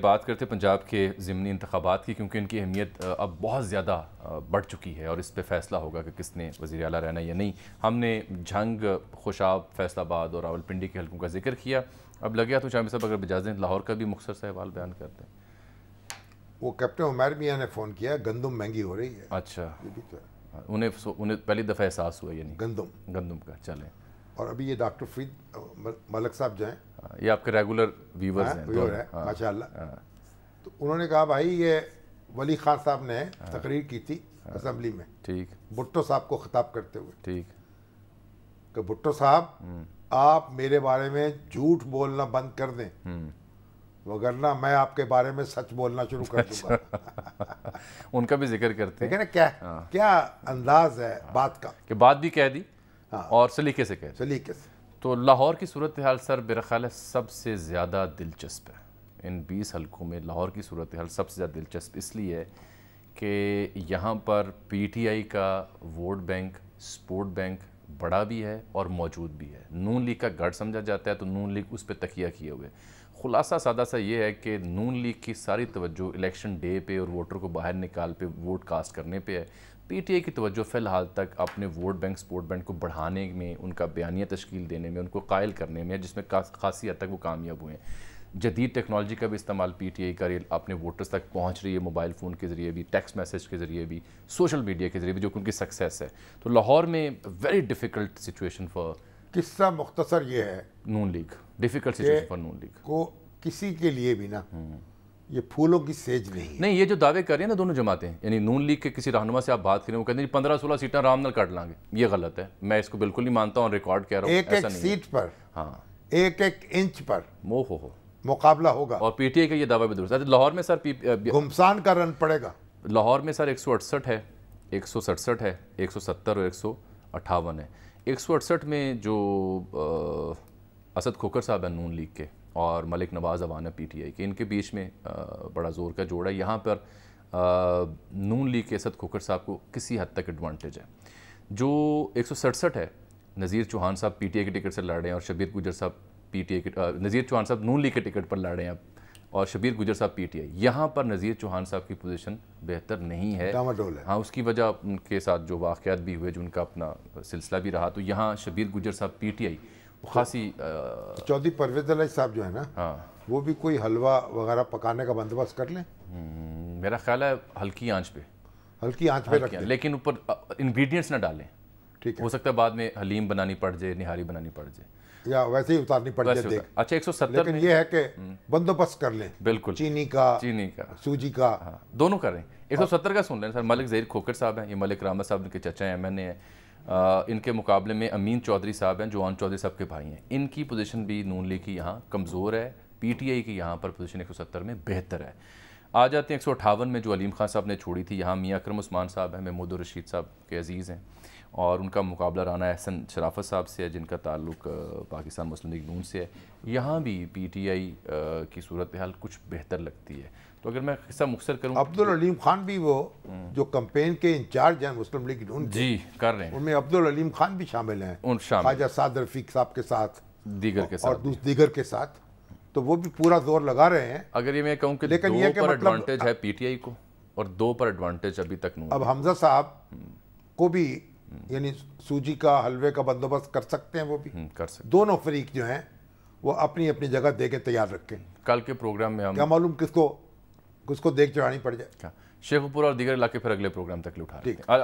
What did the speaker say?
بات کرتے پنجاب کے ضمنی انتخابات کی، کیونکہ ان کی اہمیت اب بہت زیادہ بڑھ چکی ہے اور اس پہ فیصلہ ہوگا کہ کس نے وزیر اعلیٰ رہنا یا نہیں۔ ہم نے جھنگ، خوشاب، فیصل آباد اور راولپنڈی کے حلقوں کا ذکر کیا۔ اب لگیا تو چاہیے صاحب اگر اجازت لاہور کا بھی مختصر سا احوال بیان کرتے ہیں۔ وہ کیپٹن عمیر میاں نے فون کیا، گندم مہنگی ہو رہی ہے۔ اچھا، انہیں پہلی دفعہ احساس ہوا، یعنی گندم کا چلیں۔ اور ابھی یہ ڈاکٹر فرید ملک صاحب جو ہیں، یہ آپ کے ریگولر ویورز ہیں ماشاء اللہ، تو انہوں نے کہا بھائی یہ ولی خان صاحب نے تقریر کی تھی اسمبلی میں، ٹھیک، بھٹو صاحب کو خطاب کرتے ہوئے، ٹھیک، کہ بھٹو صاحب آپ میرے بارے میں جھوٹ بولنا بند کر دیں، وگرنہ میں آپ کے بارے میں سچ بولنا شروع کر دوں گا۔ ان کا بھی ذکر کرتے ہیں نا، کیا انداز ہے بات کا، کہ بات بھی کہہ دی اور سلیقے سے کہہ دی۔ تو لاہور کی صورتحال سر میرا خیال ہے سب سے زیادہ دلچسپ ہے۔ ان 20 حلقوں میں لاہور کی صورتحال سب سے زیادہ دلچسپ اس لیے ہے کہ یہاں پر پی ٹی آئی کا ووٹ بینک، سپورٹ بینک بڑا بھی ہے اور موجود بھی ہے۔ نون لیگ کا گڑھ سمجھا جاتا ہے تو نون لیگ اس پہ تکیہ کیے ہوئے۔ خلاصہ سادہ سا یہ ہے کہ نون لیگ کی ساری توجہ الیکشن ڈے پہ اور ووٹر کو باہر نکال پہ ووٹ کاسٹ کرنے پہ ہے۔ پی ٹی آئی کی توجہ فی الحال تک اپنے ووٹ بینک، سپورٹ بینک کو بڑھانے میں، ان کا بیانیہ تشکیل دینے میں، ان کو قائل کرنے میں، جس میں خاصی حد تک وہ کامیاب ہوئے ہیں۔ جدید ٹیکنالوجی کا بھی استعمال پی ٹی آئی کر اپنے ووٹرز تک پہنچ رہی ہے، موبائل فون کے ذریعے بھی، ٹیکسٹ میسیج کے ذریعے بھی، سوشل میڈیا کے ذریعے بھی، جو کہ ان کی سکسیس ہے۔ تو لاہور میں ویری ڈیفیکلٹ سچویشن فار قصہ مختصر یہ ہے Noon League, difficult situation for Noon League کو کسی کے لیے بھی نا یہ پھولوں کی سیج نہیں، یہ جو دعوے کر رہی ہیں نا دونوں جماعتیں، یعنی نون لیگ کے کسی رہنما سے آپ بات کریں، وہ کہتے ہیں 15-16 سیٹیں آرام نال کٹ لیں گے، یہ غلط ہے۔ میں اس کو بالکل نہیں مانتا ہوں، ریکارڈ کہہ رہا ہوں، ایک ایک سیٹ پر، ایک ایک انچ پر مقابلہ ہوگا، اور پی ٹی آئی کا یہ دعویٰ بھی درست ہے۔ لاہور میں سر گھمسان کا رن پڑے گا۔ لاہور میں سر 168 ہے، 167 ہے، 170 اور 158 ہے۔ 168 میں جو اسد کھوکھر صاحب ہیں نون لیگ کے اور ملک نواز اوان ہے پی ٹی آئی کے، ان کے بیچ میں بڑا زور کا جوڑ ہے۔ یہاں پر نون لیگ کے اسد کھوکھر صاحب کو کسی حد تک ایڈوانٹیج ہے۔ جو 167 ہے، نذیر چوہان صاحب پی ٹی آئی کے ٹکٹ سے لڑ رہے ہیں اور شبیر گجر صاحب پی ٹی آئی کے، نذیر چوہان صاحب نون لیگ کے ٹکٹ پر لڑ رہے ہیں اور شبیر گجر صاحب پی ٹی آئی۔ یہاں پر نذیر چوہان صاحب کی پوزیشن بہتر نہیں ہے، اس کی وجہ ان کے ساتھ جو واقعات بھی ہوئے، جو ان کا اپنا سلسلہ بھی رہا، تو یہاں شبیر گجر صاحب پی ٹی آئی خاصی چودھری پرویز الہی صاحب جو ہے نا، وہ بھی کوئی حلوہ وغیرہ پکانے کا بندوبست کر لیں، میرا خیال ہے ہلکی آنچ پہ رکھ دیں، لیکن اوپر انگریڈینٹس نہ ڈالیں۔ ہو سکتا ہے بعد میں حلیم بنانی پڑ جائے، نہاری بنانی پڑ جائے، یا ویسے ہی اتارنی پڑ جائے۔ اچھا 170 لیکن یہ ہے کہ بندوبست کر لیں، بالکل، چینی کا، سوجی کا، دونوں کر رہے ہیں۔ 170 کا سن لیں سر، ملک ظہیر کھوکھر صاحب ہیں، یہ ملک رحمت صاحب کے چچا ہیں، ایم این اے ہیں۔ ان کے مقابلے میں امین چودھری صاحب ہیں، جو آن چودھری صاحب کے بھائی ہیں۔ ان کی پوزیشن بھی نون لیگ کی یہاں کمزور ہے، پی ٹی آئی کی یہاں پر پوزیشن 170 میں بہتر ہے۔ آ جاتے ہیں 158 میں، جو علیم خان صاحب نے چھوڑی تھی، یہاں میاں اکرم عثمان صاحب ہیں، محمود الرشید صاحب کے عزیز ہیں، اور ان کا مقابلہ رانا احسن شرافت صاحب سے ہے، جن کا تعلق پاکستان مسلم لیگ نون سے ہے۔ یہاں بھی پی ٹی آئی کی صورتحال کچھ بہتر لگتی ہے۔ تو اگر میں قصہ مختصر کروں، عبدالعلیم خان بھی، وہ جو کمپین کے انچارج ہیں مسلم لیگ نون جی کر رہے ہیں، ان میں عبدالعلیم خان بھی شامل ہیں، خواجہ سعد رفیق صاحب کے ساتھ، دیگر کے ساتھ، تو وہ بھی پورا زور لگا رہے ہیں۔ اگر یہ میں کہوں کہ 2 پر ایڈوانٹیج ہے پی ٹی آئی کو اور 2 پر ایڈوانٹیج ابھی تک نہیں۔ اب حمزہ صاحب کو بھی یعنی سوجی کا، حلوے کا بندوبست کر سکتے ہیں، وہ بھی کر سکتے، دونوں فریق جو ہیں وہ اپنی اپنی جگہ دے کے تیار رکھیں۔ کل کے پروگرام میں ہم کیا معلوم کس کو دیکھ چڑھانی پڑ جائے۔ شیخ پور اور دیگر علاقے پھر اگلے پروگرام تک لے اٹھا رہے ہیں۔